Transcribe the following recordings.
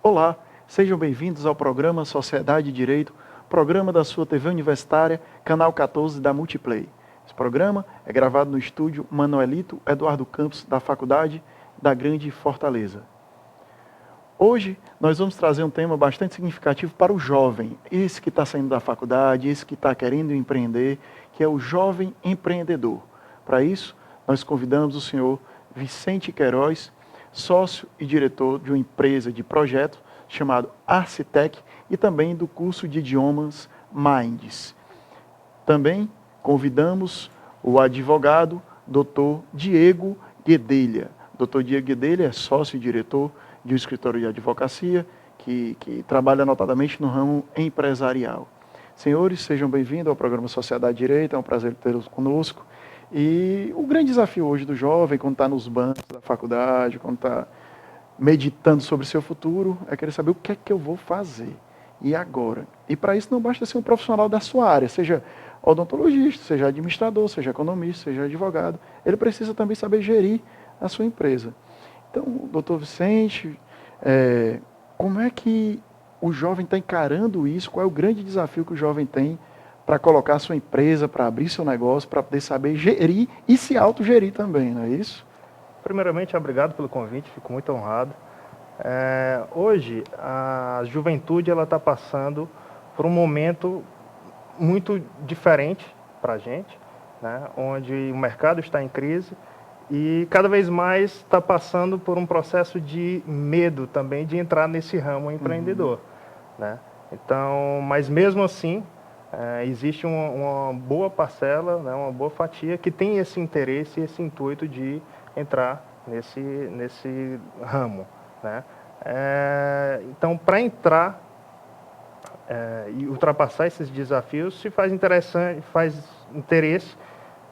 Olá, sejam bem-vindos ao programa Sociedade e Direito, programa da sua TV Universitária, canal 14 da Multiplay. Esse programa é gravado no estúdio Manuelito Eduardo Campos, da Faculdade da Grande Fortaleza. Hoje, nós vamos trazer um tema bastante significativo para o jovem, esse que está saindo da faculdade, esse que está querendo empreender, que é o jovem empreendedor. Para isso, nós convidamos o senhor Vicente Queiroz, sócio e diretor de uma empresa de projeto chamado Arcitec e também do curso de idiomas Minds. Também convidamos o advogado Dr. Diego Guedelha. Dr. Diego Guedelha é sócio e diretor de um escritório de advocacia que trabalha notadamente no ramo empresarial. Senhores, sejam bem-vindos ao programa Sociedade e Direito, é um prazer tê-los conosco. E o grande desafio hoje do jovem, quando está nos bancos da faculdade, quando está meditando sobre o seu futuro, é querer saber o que é que eu vou fazer. E agora? E para isso não basta ser um profissional da sua área, seja odontologista, seja administrador, seja economista, seja advogado. Ele precisa também saber gerir a sua empresa. Então, doutor Vicente, como é que o jovem está encarando isso? Qual é o grande desafio que o jovem tem para colocar a sua empresa, para abrir seu negócio, para poder saber gerir e se autogerir também, não é isso? Primeiramente, obrigado pelo convite, fico muito honrado. Hoje, a juventude está passando por um momento muito diferente para a gente, né? Onde o mercado está em crise e cada vez mais está passando por um processo de medo também de entrar nesse ramo empreendedor, né? Então, mas mesmo assim, existe uma boa parcela, né, uma boa fatia que tem esse interesse, esse intuito de entrar nesse ramo, né? Então, para entrar e ultrapassar esses desafios, se faz interessante, faz interesse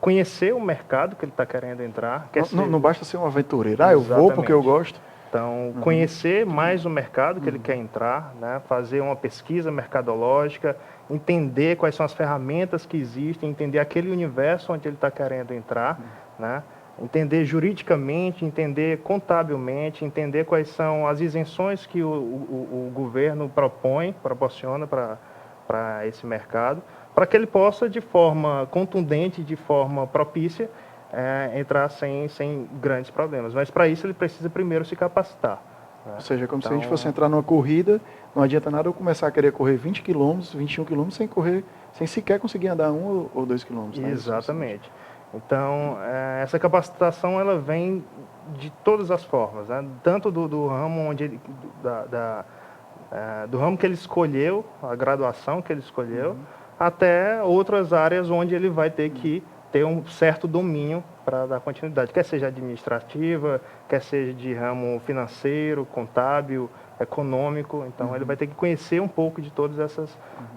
conhecer o mercado que ele está querendo entrar. Não basta ser um aventureiro. Eu vou porque eu gosto. Então, conhecer mais o mercado que ele quer entrar, né? Fazer uma pesquisa mercadológica, entender quais são as ferramentas que existem, entender aquele universo onde ele está querendo entrar, né? Entender juridicamente, entender contabilmente, entender quais são as isenções que o governo proporciona para esse mercado, para que ele possa, de forma contundente, de forma propícia, entrar sem grandes problemas. Mas para isso ele precisa primeiro se capacitar, né? Ou seja, como se a gente fosse entrar numa corrida, não adianta nada eu começar a querer correr 20 km, 21 km sem sequer conseguir andar 1 ou 2 km. Né? Exatamente. Então, essa capacitação ela vem de todas as formas, né? Tanto do ramo do ramo que ele escolheu, a graduação que ele escolheu, até outras áreas onde ele vai ter que ter um certo domínio para dar continuidade, quer seja administrativa, quer seja de ramo financeiro, contábil, econômico. Então, ele vai ter que conhecer um pouco de todas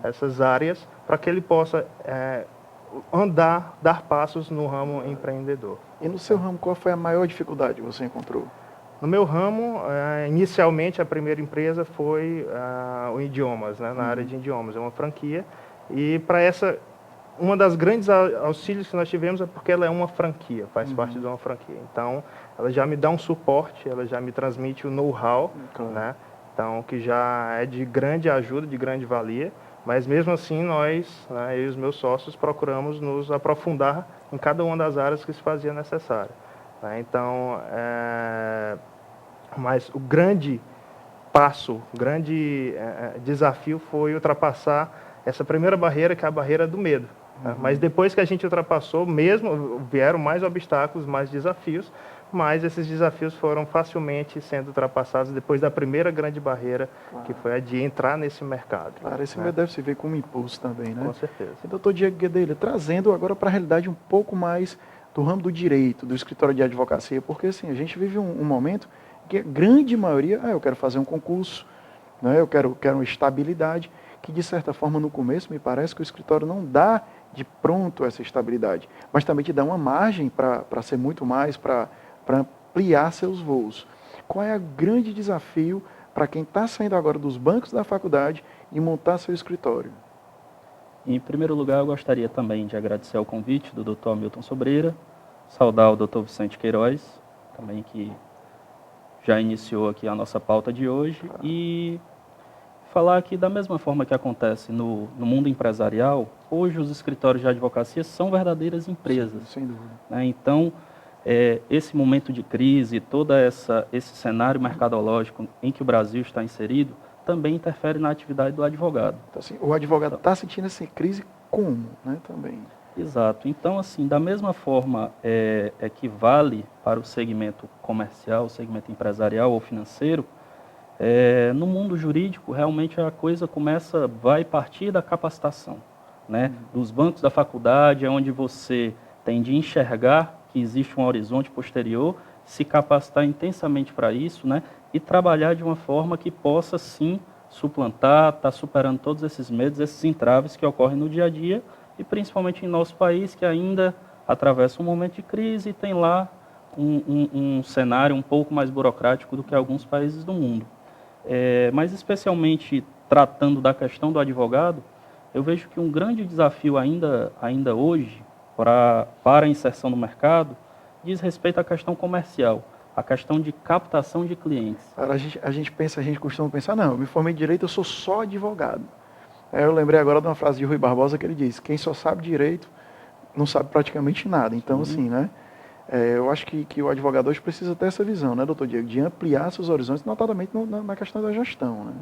essas áreas para que ele possa dar passos no ramo empreendedor. E no seu ramo, qual foi a maior dificuldade que você encontrou? No meu ramo, inicialmente a primeira empresa foi o Idiomas, né, na área de idiomas, é uma franquia. E para uma das grandes auxílios que nós tivemos é porque ela é uma franquia, faz parte de uma franquia. Então, ela já me dá um suporte, ela já me transmite o know-how, né? Então, que já é de grande ajuda, de grande valia. Mas mesmo assim, nós, né, eu e os meus sócios, procuramos nos aprofundar em cada uma das áreas que se fazia necessário, né? Então, mas o grande passo, o grande desafio foi ultrapassar essa primeira barreira, que é a barreira do medo. Né? Mas depois que a gente ultrapassou, mesmo vieram mais obstáculos, mais desafios, mas esses desafios foram facilmente sendo ultrapassados depois da primeira grande barreira, que foi a de entrar nesse mercado. Claro, esse medo deve se ver como um impulso também, né? Com certeza. E doutor Diego Guedelha, trazendo agora para a realidade um pouco mais do ramo do direito, do escritório de advocacia, porque assim, a gente vive um momento que a grande maioria, eu quero fazer um concurso, né? Eu quero uma estabilidade, que de certa forma no começo me parece que o escritório não dá de pronto essa estabilidade, mas também te dá uma margem para ser muito mais, para ampliar seus voos. Qual é o grande desafio para quem está saindo agora dos bancos da faculdade e montar seu escritório? Em primeiro lugar, eu gostaria também de agradecer ao convite do Dr. Hamilton Sobreira, saudar o Dr. Vicente Queiroz, também que já iniciou aqui a nossa pauta de hoje, e falar que da mesma forma que acontece no mundo empresarial, hoje os escritórios de advocacia são verdadeiras empresas. Sem dúvida. Né? Então, esse momento de crise, todo esse cenário mercadológico em que o Brasil está inserido, também interfere na atividade do advogado. Então, assim, o advogado está sentindo essa crise como, né, também? Exato. Então, assim, da mesma forma que vale para o segmento comercial, o segmento empresarial ou financeiro, no mundo jurídico, realmente a coisa vai partir da capacitação, né? Dos bancos da faculdade, é onde você tem de enxergar que existe um horizonte posterior, se capacitar intensamente para isso, né? E trabalhar de uma forma que possa, sim, suplantar, estar superando todos esses medos, esses entraves que ocorrem no dia a dia, e principalmente em nosso país, que ainda atravessa um momento de crise e tem lá um cenário um pouco mais burocrático do que alguns países do mundo. Mas especialmente tratando da questão do advogado, eu vejo que um grande desafio ainda hoje para a inserção no mercado diz respeito à questão comercial, a questão de captação de clientes. A gente costuma pensar, não, eu me formei em direito, eu sou só advogado. Eu lembrei agora de uma frase de Rui Barbosa que ele diz, quem só sabe direito não sabe praticamente nada. Então, assim, né, eu acho que o advogado hoje precisa ter essa visão, né, doutor Diego, de ampliar seus horizontes, notadamente na questão da gestão. Né?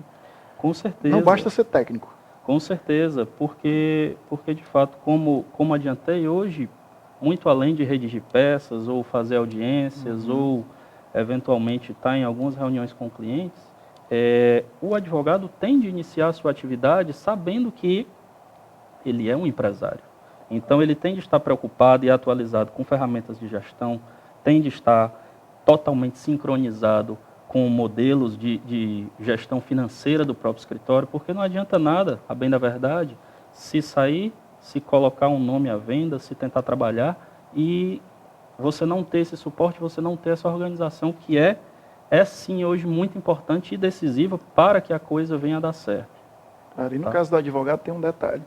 Com certeza. Não basta ser técnico. Com certeza, porque de fato, como adiantei hoje, muito além de redigir peças, ou fazer audiências, ou eventualmente estar em algumas reuniões com clientes, o advogado tem de iniciar a sua atividade sabendo que ele é um empresário. Então, ele tem de estar preocupado e atualizado com ferramentas de gestão, tem de estar totalmente sincronizado com modelos de gestão financeira do próprio escritório, porque não adianta nada, a bem da verdade, se sair, se colocar um nome à venda, se tentar trabalhar e você não ter esse suporte, você não ter essa organização que é sim hoje muito importante e decisiva para que a coisa venha a dar certo. E no caso do advogado tem um detalhe.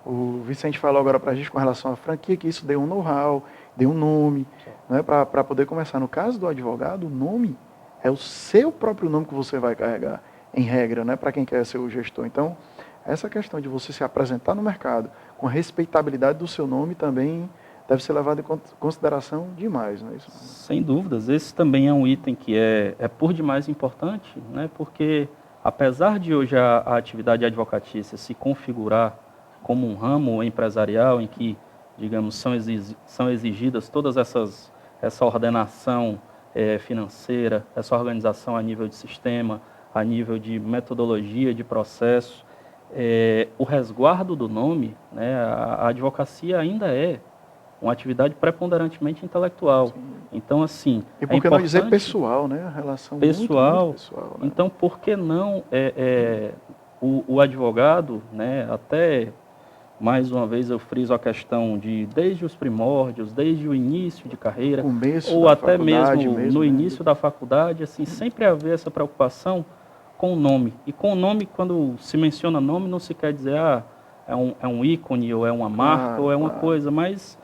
O Vicente falou agora para a gente com relação à franquia, que isso deu um know-how, deu um nome, né, para poder começar. No caso do advogado, o nome é o seu próprio nome que você vai carregar, em regra, né, para quem quer ser o gestor. Então, essa questão de você se apresentar no mercado com a respeitabilidade do seu nome também deve ser levado em consideração demais. Não é isso? Sem dúvidas. Esse também é um item que é por demais importante, né, porque apesar de hoje a atividade advocatícia se configurar como um ramo empresarial em que, digamos, são exigidas todas essa ordenação financeira, essa organização a nível de sistema, a nível de metodologia, de processo, o resguardo do nome, né, a advocacia ainda é uma atividade preponderantemente intelectual. Sim. Então, assim, e por que não dizer pessoal, né? A relação pessoal. Muito pessoal. Né? Então, por que não o advogado, né, até mais uma vez eu friso a questão de desde os primórdios, desde o início de carreira, ou até mesmo no início da faculdade, assim, sempre haver essa preocupação com o nome. E com o nome, quando se menciona nome, não se quer dizer é um ícone, ou é uma marca, ou é uma coisa, mas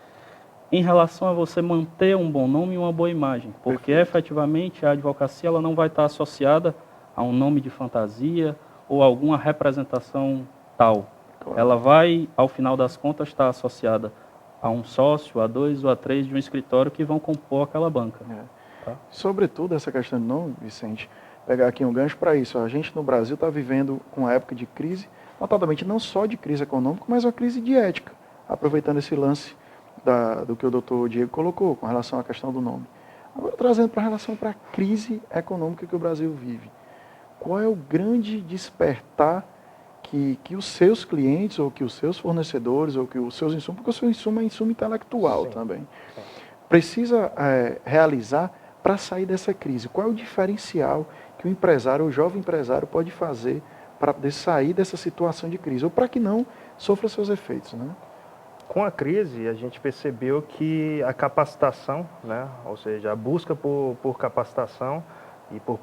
em relação a você manter um bom nome e uma boa imagem, porque efetivamente a advocacia ela não vai estar associada a um nome de fantasia ou alguma representação tal. Claro. Ela vai, ao final das contas, estar associada a um sócio, a 2 ou a 3 de um escritório que vão compor aquela banca. Tá? Sobretudo essa questão de nome, Vicente, pegar aqui um gancho para isso. A gente no Brasil está vivendo uma época de crise, notadamente não só de crise econômica, mas uma crise de ética, aproveitando esse lance do que o doutor Diego colocou com relação à questão do nome. Agora, trazendo para a relação para a crise econômica que o Brasil vive. Qual é o grande despertar que os seus clientes, ou que os seus fornecedores, ou que os seus insumos, porque o seu insumo é insumo intelectual também, precisa realizar para sair dessa crise? Qual é o diferencial que o empresário, o jovem empresário, pode fazer para poder sair dessa situação de crise, ou para que não sofra seus efeitos, né? Com a crise, a gente percebeu que a capacitação, né, ou seja, a busca por capacitação e por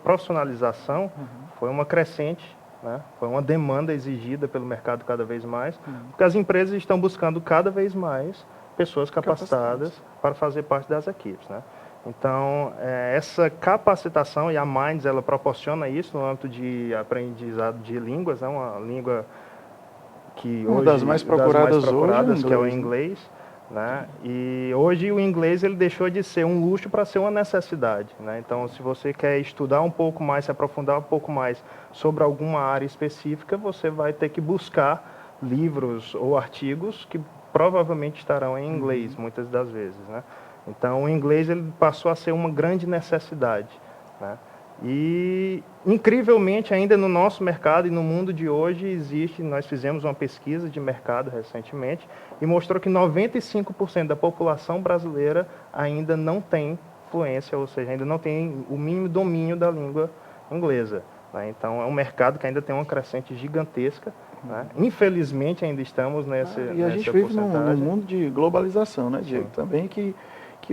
profissionalização foi uma crescente, né, foi uma demanda exigida pelo mercado cada vez mais, porque as empresas estão buscando cada vez mais pessoas capacitadas para fazer parte das equipes, né. Então, essa capacitação, e a Minds, ela proporciona isso no âmbito de aprendizado de línguas, né, uma língua que uma hoje, das mais procuradas hoje, que é o inglês, né? E hoje o inglês ele deixou de ser um luxo para ser uma necessidade, né? Então, se você quer estudar um pouco mais, se aprofundar um pouco mais sobre alguma área específica, você vai ter que buscar livros ou artigos que provavelmente estarão em inglês, muitas das vezes, né? Então, o inglês ele passou a ser uma grande necessidade, né? E, incrivelmente, ainda no nosso mercado e no mundo de hoje existe, nós fizemos uma pesquisa de mercado recentemente e mostrou que 95% da população brasileira ainda não tem fluência, ou seja, ainda não tem o mínimo domínio da língua inglesa, né? Então, é um mercado que ainda tem uma crescente gigantesca, né? Infelizmente, ainda estamos e a gente vive num mundo de globalização, né, Diego? Sim. Também que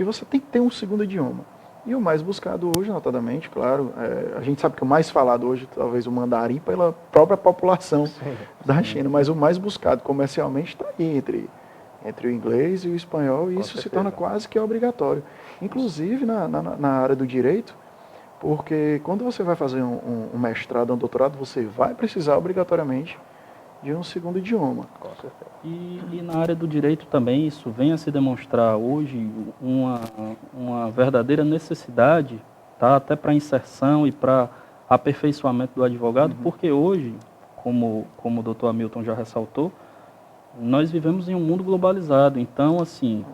você tem que ter um segundo idioma. E o mais buscado hoje, notadamente, claro, a gente sabe que o mais falado hoje, talvez o mandarim, pela própria população da China, mas o mais buscado comercialmente está aí entre o inglês e o espanhol, e isso se torna quase que obrigatório. Inclusive na área do direito, porque quando você vai fazer um mestrado, um doutorado, você vai precisar obrigatoriamente de um segundo idioma. Com certeza. E na área do direito também isso vem a se demonstrar hoje uma verdadeira necessidade, tá? Até para inserção e para aperfeiçoamento do advogado, porque hoje, como o doutor Hamilton já ressaltou, nós vivemos em um mundo globalizado. Então, assim,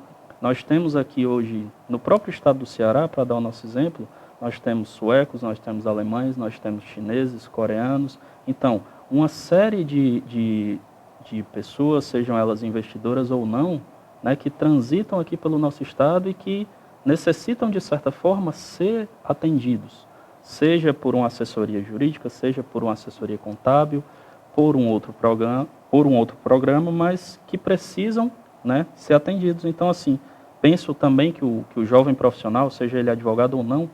nós temos aqui hoje, no próprio estado do Ceará, para dar o nosso exemplo, nós temos suecos, nós temos alemães, nós temos chineses, coreanos. Então, uma série de pessoas, sejam elas investidoras ou não, né, que transitam aqui pelo nosso estado e que necessitam, de certa forma, ser atendidos, seja por uma assessoria jurídica, seja por uma assessoria contábil, por um outro programa, mas que precisam, né, ser atendidos. Então, assim, penso também que o jovem profissional, seja ele advogado ou não,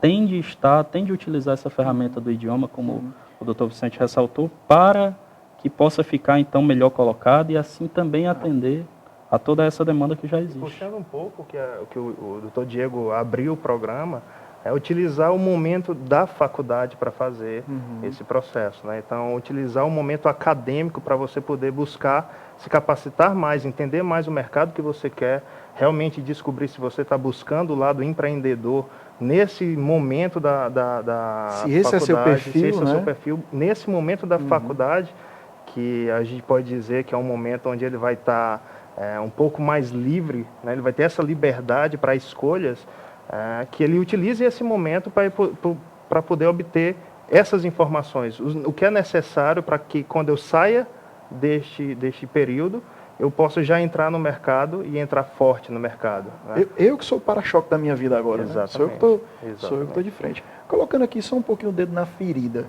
tende a utilizar essa ferramenta do idioma, como o doutor Vicente ressaltou, para que possa ficar, então, melhor colocado e, assim, também atender a toda essa demanda que já existe. Puxando um pouco o que o doutor Diego abriu o programa, é utilizar o momento da faculdade para fazer esse processo, né? Então, utilizar o momento acadêmico para você poder buscar se capacitar mais, entender mais o mercado que você quer, realmente descobrir se você está buscando o lado empreendedor nesse momento da se esse faculdade, é seu perfil, se esse né? é seu perfil, nesse momento da faculdade, que a gente pode dizer que é um momento onde ele vai estar um pouco mais livre, né? Ele vai ter essa liberdade para escolhas, que ele utilize esse momento para poder obter essas informações, o que é necessário para que quando eu saia deste período, eu posso já entrar no mercado e entrar forte no mercado, né? Eu que sou o para-choque da minha vida agora, né? Sou eu que estou de frente. Colocando aqui só um pouquinho o dedo na ferida.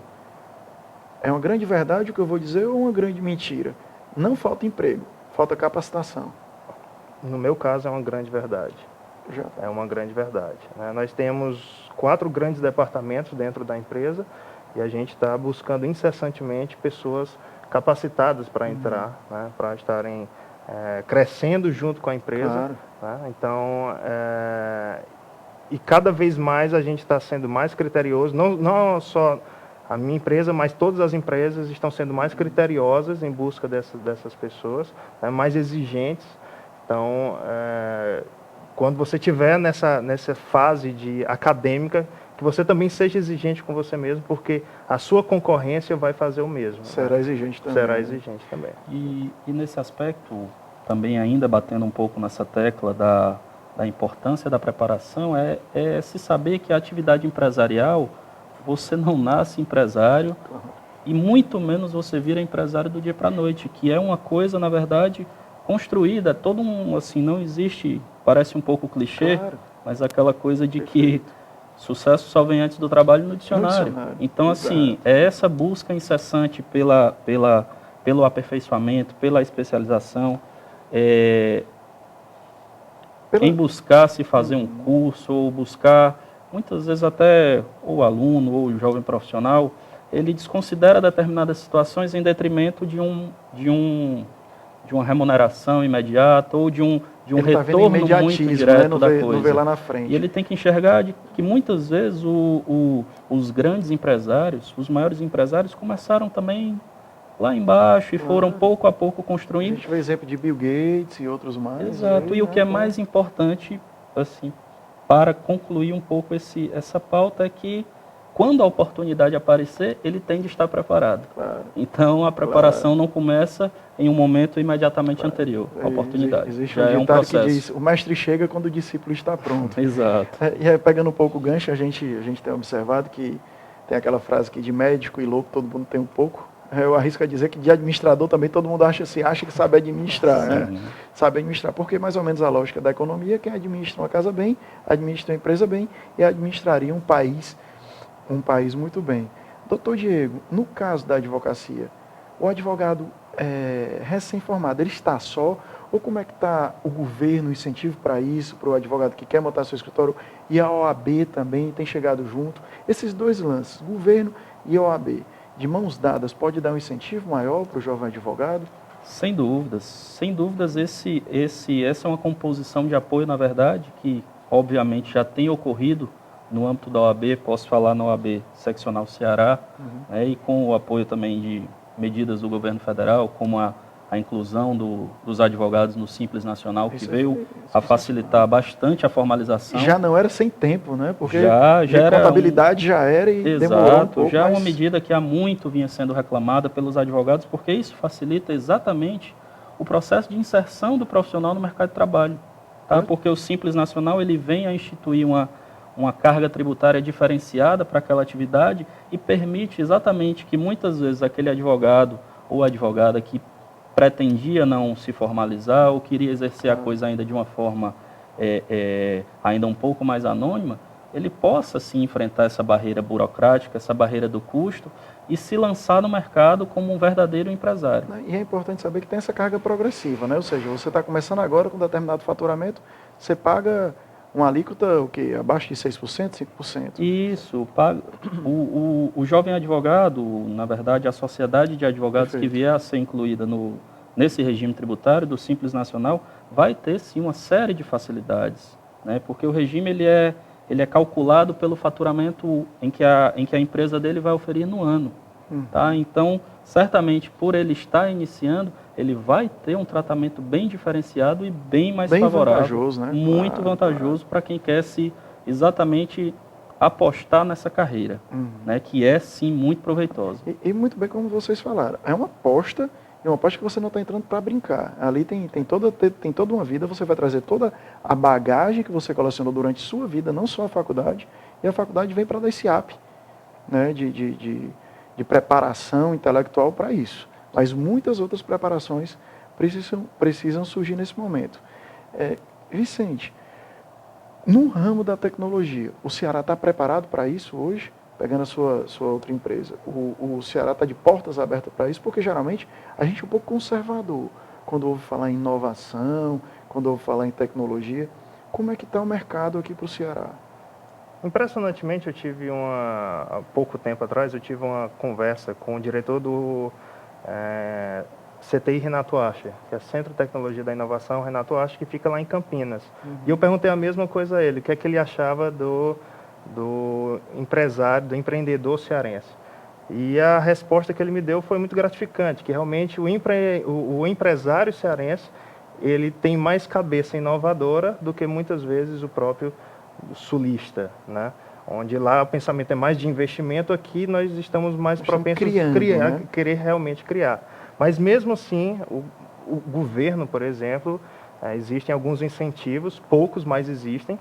É uma grande verdade o que eu vou dizer ou uma grande mentira? Não falta emprego, falta capacitação. No meu caso, é uma grande verdade. É uma grande verdade, né? Nós temos 4 grandes departamentos dentro da empresa e a gente está buscando incessantemente pessoas capacitadas para entrar, né? Para estarem crescendo junto com a empresa. Claro. Né? Então, e cada vez mais a gente está sendo mais criterioso, não só a minha empresa, mas todas as empresas estão sendo mais criteriosas em busca dessas pessoas, né? Mais exigentes. Então, quando você estiver nessa fase de acadêmica, que você também seja exigente com você mesmo, porque a sua concorrência vai fazer o mesmo. Será exigente também. Será exigente também. E nesse aspecto, também ainda batendo um pouco nessa tecla da importância da preparação, é se saber que a atividade empresarial, você não nasce empresário, e muito menos você vira empresário do dia para a noite, que é uma coisa, na verdade, construída, todo assim, não existe, parece um pouco clichê, mas aquela coisa de que sucesso só vem antes do trabalho no dicionário. Então, assim, é essa busca incessante pela pelo aperfeiçoamento, pela especialização, em buscar se fazer um curso, ou buscar, muitas vezes até o aluno ou o jovem profissional, ele desconsidera determinadas situações em detrimento de uma remuneração imediata ou de um ele retorno muito direto né? da Não coisa. vê lá na frente. E ele tem que enxergar que muitas vezes os grandes empresários, os maiores empresários, começaram também lá embaixo e foram pouco a pouco A construindo. gente vê exemplo de Bill Gates e outros mais. Exato, aí, e o né? que é mais importante, assim, para concluir um pouco essa pauta é que quando a oportunidade aparecer, ele tem de estar preparado. Claro. Então, a preparação não começa em um momento imediatamente anterior à oportunidade. Existe Já um é um ditado que processo. diz, o mestre chega quando o discípulo está pronto. Exato. E aí, pegando um pouco o gancho, a gente tem observado que tem aquela frase que de médico e louco todo mundo tem um pouco. Eu arrisco a dizer que de administrador também todo mundo acha que sabe administrar, né? Sabe administrar, porque mais ou menos a lógica da economia, quem administra uma casa bem, administra uma empresa bem e administraria um país muito bem. Doutor Diego, no caso da advocacia, o advogado recém-formado, ele está só? Ou como é que está o governo, o incentivo para isso, para o advogado que quer montar seu escritório, e a OAB também tem chegado junto? Esses dois lances, governo e OAB, de mãos dadas, pode dar um incentivo maior para o jovem advogado? Sem dúvidas, essa é uma composição de apoio, na verdade, que obviamente já tem ocorrido no âmbito da OAB, posso falar na OAB Seccional Ceará, né, e com o apoio também de medidas do governo federal, como a inclusão dos advogados no Simples Nacional, que veio a facilitar bastante a formalização. Já não era sem tempo, né? Porque já era contabilidade já era e demorou um pouco. Já é uma medida que há muito vinha sendo reclamada pelos advogados, porque isso facilita exatamente o processo de inserção do profissional no mercado de trabalho. Tá? Porque o Simples Nacional ele vem a instituir uma carga tributária diferenciada para aquela atividade e permite exatamente que muitas vezes aquele advogado ou advogada que pretendia não se formalizar ou queria exercer a coisa ainda de uma forma ainda um pouco mais anônima, ele possa sim enfrentar essa barreira burocrática, essa barreira do custo e se lançar no mercado como um verdadeiro empresário. E é importante saber que tem essa carga progressiva, né? Ou seja, você está começando agora com determinado faturamento, você paga uma alíquota, o quê? Abaixo de 6%, 5%? Isso. O jovem advogado, na verdade, a sociedade de advogados que vier a ser incluída nesse regime tributário do Simples Nacional, vai ter, sim, uma série de facilidades, né? Porque o regime ele é calculado pelo faturamento em que a empresa dele vai oferir no ano. Tá? Então, certamente, por ele estar iniciando, ele vai ter um tratamento bem diferenciado e bem mais favorável. Vantajoso, né? Muito vantajoso para quem quer exatamente apostar nessa carreira, né? Que é, sim, muito proveitosa. E muito bem como vocês falaram, é uma aposta que você não está entrando para brincar. Ali tem toda uma vida, você vai trazer toda a bagagem que você colecionou durante sua vida, não só a faculdade, e a faculdade vem para dar esse up, né? de preparação intelectual para isso. Mas muitas outras preparações precisam surgir nesse momento. Vicente, no ramo da tecnologia, o Ceará está preparado para isso hoje? Pegando a sua outra empresa. O Ceará está de portas abertas para isso, porque geralmente a gente é um pouco conservador quando ouve falar em inovação, quando ouve falar em tecnologia. Como é que está o mercado aqui para o Ceará? Impressionantemente, há pouco tempo atrás, eu tive uma conversa com o diretor do CTI Renato Ascher, que é Centro de Tecnologia da Inovação Renato Ascher, que fica lá em Campinas. E eu perguntei a mesma coisa a ele, o que é que ele achava do empresário, do empreendedor cearense. E a resposta que ele me deu foi muito gratificante, que realmente o empresário cearense, ele tem mais cabeça inovadora do que muitas vezes o próprio sulista, né? Onde lá o pensamento é mais de investimento, aqui nós estamos mais propensos a querer realmente criar. Mas mesmo assim, o governo, por exemplo, existem alguns incentivos, poucos, mas existem,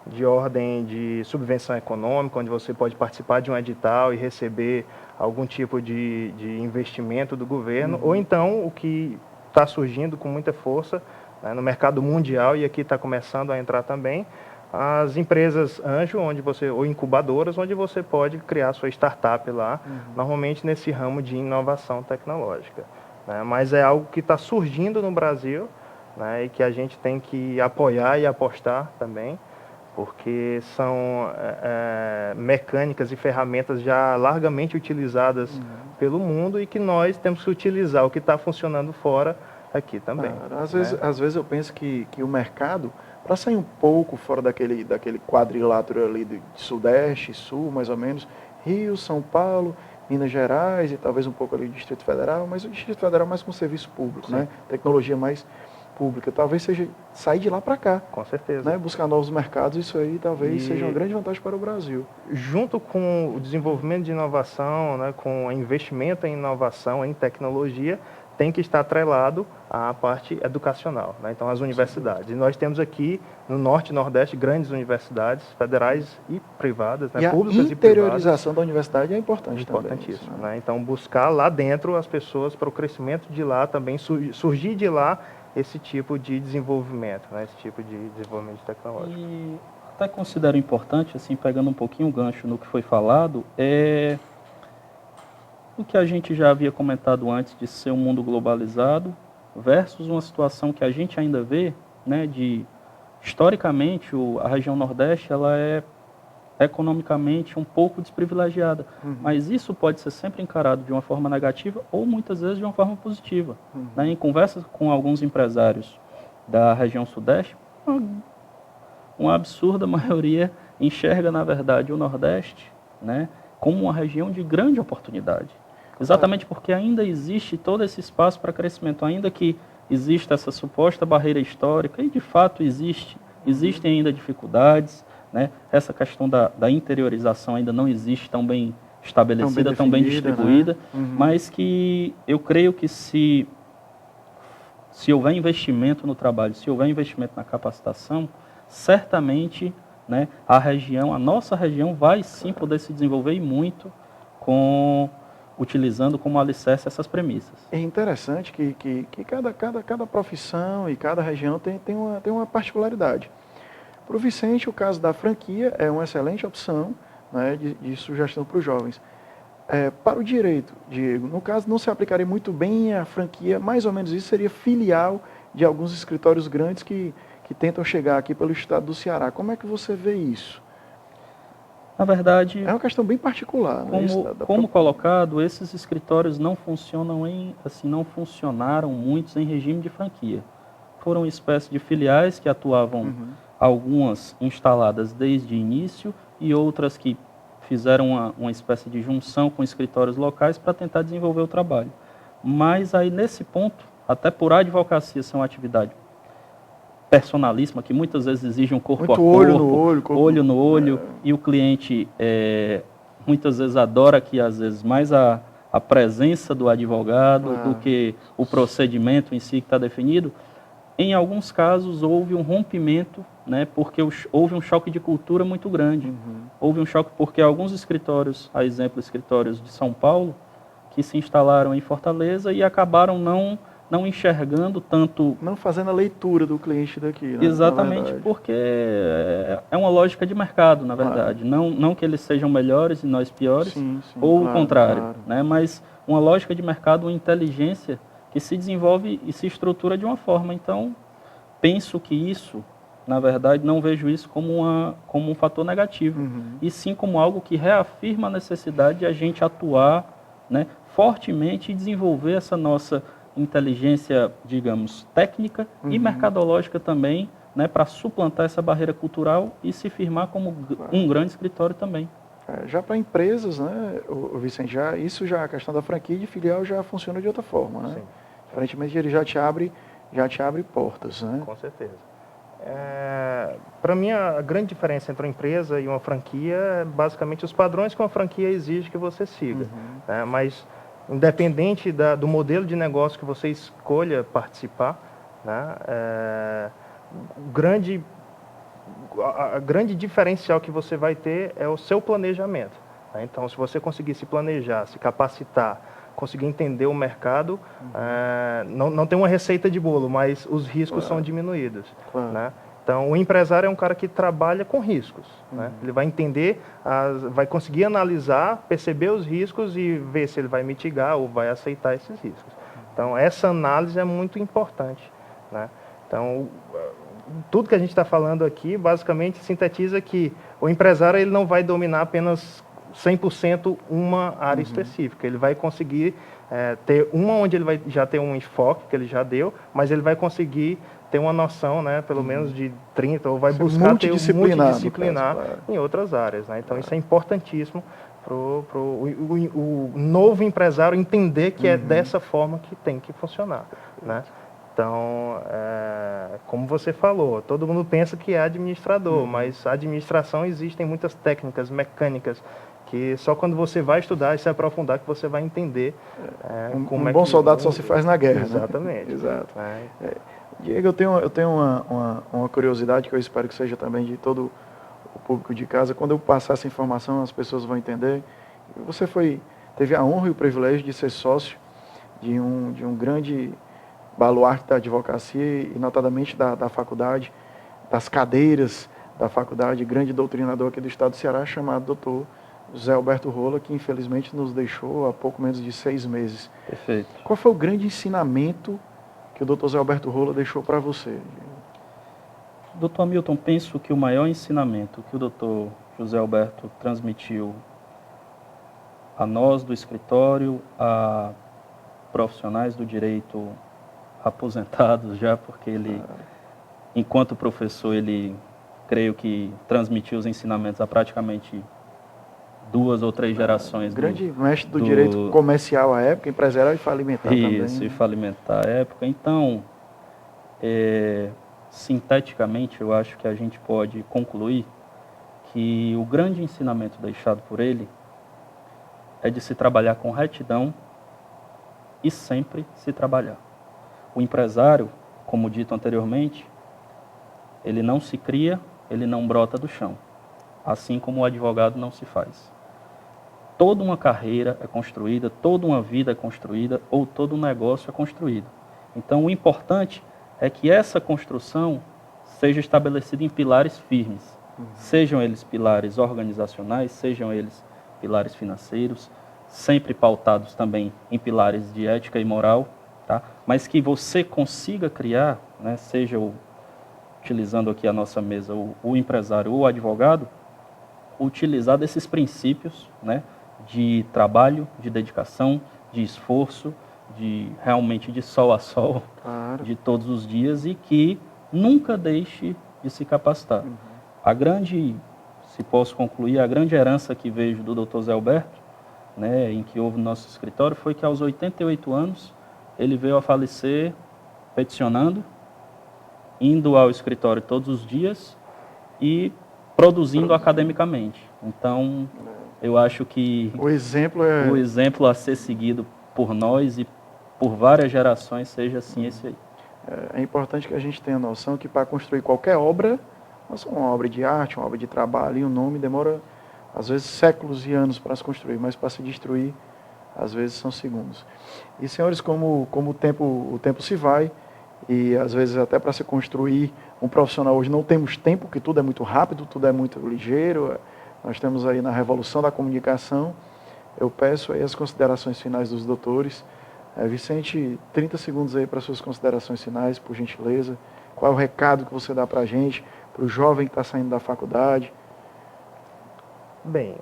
de ordem de subvenção econômica, onde você pode participar de um edital e receber algum tipo de investimento do governo, ou então o que está surgindo com muita força, né, no mercado mundial, e aqui está começando a entrar também, as empresas anjo, ou incubadoras, onde você pode criar sua startup lá, normalmente nesse ramo de inovação tecnológica. né? Mas é algo que está surgindo no Brasil, né? E que a gente tem que apoiar e apostar também, porque são mecânicas e ferramentas já largamente utilizadas pelo mundo e que nós temos que utilizar o que está funcionando fora aqui também. Às vezes eu penso que o mercado, para sair um pouco fora daquele quadrilátero ali de Sudeste, Sul, mais ou menos, Rio, São Paulo, Minas Gerais e talvez um pouco ali do Distrito Federal, mas o Distrito Federal mais com serviço público, né? Tecnologia mais pública. Talvez seja sair de lá para cá. Com certeza. Né? Buscar novos mercados, isso aí talvez seja uma grande vantagem para o Brasil. Junto com o desenvolvimento de inovação, né, com o investimento em inovação, em tecnologia, tem que estar atrelado à parte educacional, né? Então, as universidades. E nós temos aqui, no Norte e Nordeste, grandes universidades federais e privadas, né? E Públicas a interiorização da universidade é importante também. Importantíssimo, né? Então, buscar lá dentro as pessoas para o crescimento de lá também, surgir de lá esse tipo de desenvolvimento, né? Esse tipo de desenvolvimento tecnológico. E até considero importante, assim, pegando um pouquinho o gancho no que foi falado, o que a gente já havia comentado antes de ser um mundo globalizado versus uma situação que a gente ainda vê, né, historicamente, a região Nordeste, ela é economicamente um pouco desprivilegiada, mas isso pode ser sempre encarado de uma forma negativa ou muitas vezes de uma forma positiva. Né? Em conversas com alguns empresários da região Sudeste, uma absurda maioria enxerga, na verdade, o Nordeste, né, como uma região de grande oportunidade. Exatamente porque ainda existe todo esse espaço para crescimento, ainda que exista essa suposta barreira histórica, e de fato existem ainda dificuldades, né? Essa questão da interiorização ainda não existe tão bem estabelecida, tão bem distribuída, né? Mas que eu creio que se houver investimento no trabalho, se houver investimento na capacitação, certamente, né, a nossa região vai sim poder se desenvolver e muito utilizando como alicerce essas premissas. É interessante que cada profissão e cada região tem uma particularidade. Para o Vicente, o caso da franquia é uma excelente opção, né, de sugestão para os jovens. Para o direito, Diego, no caso não se aplicaria muito bem a franquia, mais ou menos isso seria filial de alguns escritórios grandes que tentam chegar aqui pelo estado do Ceará. Como é que você vê isso? Na verdade, é uma questão bem particular. Como colocado, esses escritórios não funcionaram muitos em regime de franquia. Foram espécies de filiais que atuavam, algumas instaladas desde o início e outras que fizeram uma espécie de junção com escritórios locais para tentar desenvolver o trabalho. Mas aí nesse ponto, até por advocacia ser uma atividade personalíssima, que muitas vezes exige um corpo a corpo, olho no olho, e o cliente muitas vezes adora que às vezes mais a presença do advogado do que o procedimento em si que está definido. Em alguns casos houve um rompimento, né, porque houve um choque de cultura muito grande. Houve um choque porque alguns escritórios, a exemplo, escritórios de São Paulo, que se instalaram em Fortaleza e acabaram não enxergando tanto... Não fazendo a leitura do cliente daqui, né? Exatamente, porque é uma lógica de mercado, na verdade. Não que eles sejam melhores e nós piores, ou o contrário, né? Mas uma lógica de mercado, uma inteligência que se desenvolve e se estrutura de uma forma. Então, penso que isso, na verdade, não vejo isso como um fator negativo, e sim como algo que reafirma a necessidade de a gente atuar, né, fortemente e desenvolver essa nossa inteligência, digamos, técnica e mercadológica também, né, para suplantar essa barreira cultural e se firmar como um grande escritório também. Já para empresas, né, o Vicente, a questão da franquia de filial já funciona de outra forma, né? Sim. Diferentemente, ele já te abre portas, né? Com certeza. Para mim, a grande diferença entre uma empresa e uma franquia é basicamente os padrões que uma franquia exige que você siga, né? Mas independente do modelo de negócio que você escolha participar, né, a grande diferencial que você vai ter é o seu planejamento, né? Então, se você conseguir se planejar, se capacitar, conseguir entender o mercado, não tem uma receita de bolo, mas os riscos são diminuídos, né? Então, o empresário é um cara que trabalha com riscos, né? Ele vai entender, vai conseguir analisar, perceber os riscos e ver se ele vai mitigar ou vai aceitar esses riscos. Então, essa análise é muito importante, né? Então, tudo que a gente está falando aqui, basicamente, sintetiza que o empresário ele não vai dominar apenas 100% uma área específica. Ele vai conseguir ter uma onde ele vai já ter um enfoque, que ele já deu, mas ele vai conseguir ter uma noção, né, pelo menos de 30, ou vai buscar ter um multidisciplinar em outras áreas, né? Então, isso é importantíssimo para o novo empresário entender que é dessa forma que tem que funcionar, né? Então, como você falou, todo mundo pensa que é administrador, mas a administração existem muitas técnicas mecânicas que só quando você vai estudar e se aprofundar que você vai entender como um bom soldado só se faz na guerra. Exatamente. Né? Exato. Diego, eu tenho uma curiosidade que eu espero que seja também de todo o público de casa. Quando eu passar essa informação, as pessoas vão entender. Você teve a honra e o privilégio de ser sócio de um grande baluarte da advocacia e notadamente da faculdade, das cadeiras da faculdade, grande doutrinador aqui do estado do Ceará, chamado doutor José Alberto Rola, que infelizmente nos deixou há pouco menos de 6 meses. Perfeito. Qual foi o grande ensinamento que o doutor José Alberto Rola deixou para você? Doutor Hamilton, penso que o maior ensinamento que o doutor José Alberto transmitiu a nós do escritório, a profissionais do direito aposentados já, porque ele, enquanto professor, ele, creio que transmitiu os ensinamentos a praticamente 2 ou 3 gerações. Grande mestre do direito comercial à época, empresarial e falimentar também. Isso, e falimentar à época. Então, sinteticamente, eu acho que a gente pode concluir que o grande ensinamento deixado por ele é de se trabalhar com retidão e sempre se trabalhar. O empresário, como dito anteriormente, ele não se cria, ele não brota do chão, assim como o advogado não se faz. Toda uma carreira é construída, toda uma vida é construída, ou todo um negócio é construído. Então, o importante é que essa construção seja estabelecida em pilares firmes, sejam eles pilares organizacionais, sejam eles pilares financeiros, sempre pautados também em pilares de ética e moral, tá? Mas que você consiga criar, né, seja utilizando aqui a nossa mesa, o empresário ou o advogado, utilizar desses princípios, né, de trabalho, de dedicação, de esforço, realmente de sol a sol, claro, de todos os dias, e que nunca deixe de se capacitar. A grande, se posso concluir, a grande herança que vejo do Dr. Zé Alberto, né, em que houve no nosso escritório, foi que aos 88 anos ele veio a falecer peticionando, indo ao escritório todos os dias e produzindo academicamente. Então, eu acho que o exemplo a ser seguido por nós e por várias gerações seja assim esse aí. É importante que a gente tenha noção que para construir qualquer obra, não só uma obra de arte, uma obra de trabalho, e um nome demora às vezes séculos e anos para se construir, mas para se destruir, às vezes são segundos. E senhores, como o tempo se vai, e às vezes até para se construir um profissional hoje não temos tempo, porque tudo é muito rápido, tudo é muito ligeiro, nós temos aí na revolução da comunicação. Eu peço aí as considerações finais dos doutores. Vicente, 30 segundos aí para suas considerações finais, por gentileza. Qual é o recado que você dá para a gente, para o jovem que está saindo da faculdade? Bem,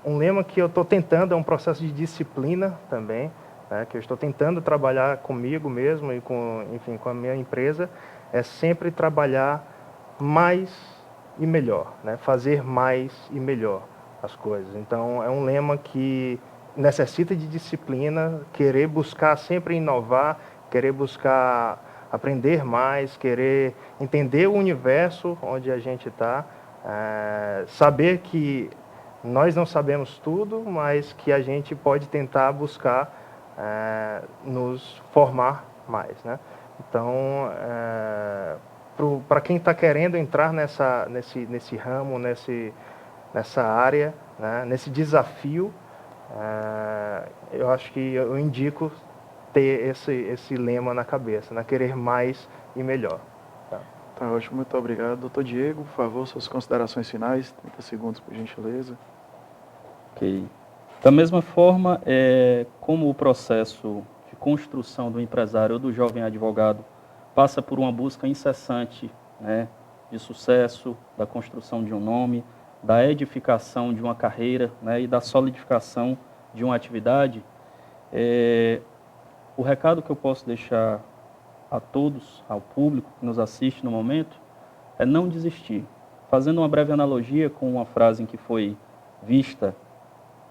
um lema que eu estou tentando, é um processo de disciplina também, né, que eu estou tentando trabalhar comigo mesmo e com a minha empresa, é sempre trabalhar mais e melhor, né, fazer mais e melhor as coisas. Então, é um lema que necessita de disciplina, querer buscar sempre inovar, querer buscar aprender mais, querer entender o universo onde a gente está, saber que nós não sabemos tudo, mas que a gente pode tentar buscar nos formar mais, né? Então, para quem está querendo entrar nesse ramo, nessa área, né, nesse desafio, eu acho que eu indico ter esse lema na cabeça, né? Querer mais e melhor. Tá ótimo, muito obrigado. Doutor Diego, por favor, suas considerações finais, 30 segundos, por gentileza. Ok. Da mesma forma, como o processo de construção do empresário ou do jovem advogado passa por uma busca incessante, né, de sucesso, da construção de um nome, da edificação de uma carreira, né, e da solidificação de uma atividade, o recado que eu posso deixar a todos, ao público que nos assiste no momento, é não desistir. Fazendo uma breve analogia com uma frase que foi vista,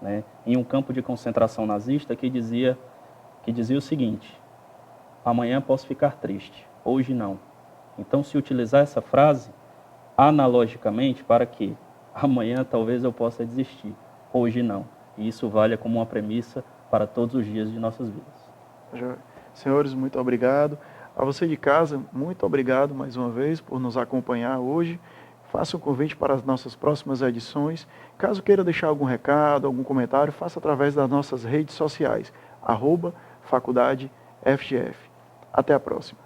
né, em um campo de concentração nazista, que dizia o seguinte: amanhã posso ficar triste, hoje não. Então, se utilizar essa frase analogicamente para que amanhã talvez eu possa desistir, hoje não. E isso vale como uma premissa para todos os dias de nossas vidas. Senhores, muito obrigado. A você de casa, muito obrigado mais uma vez por nos acompanhar hoje. Faça um convite para as nossas próximas edições. Caso queira deixar algum recado, algum comentário, faça através das nossas redes sociais, @Faculdade FGF. Até a próxima.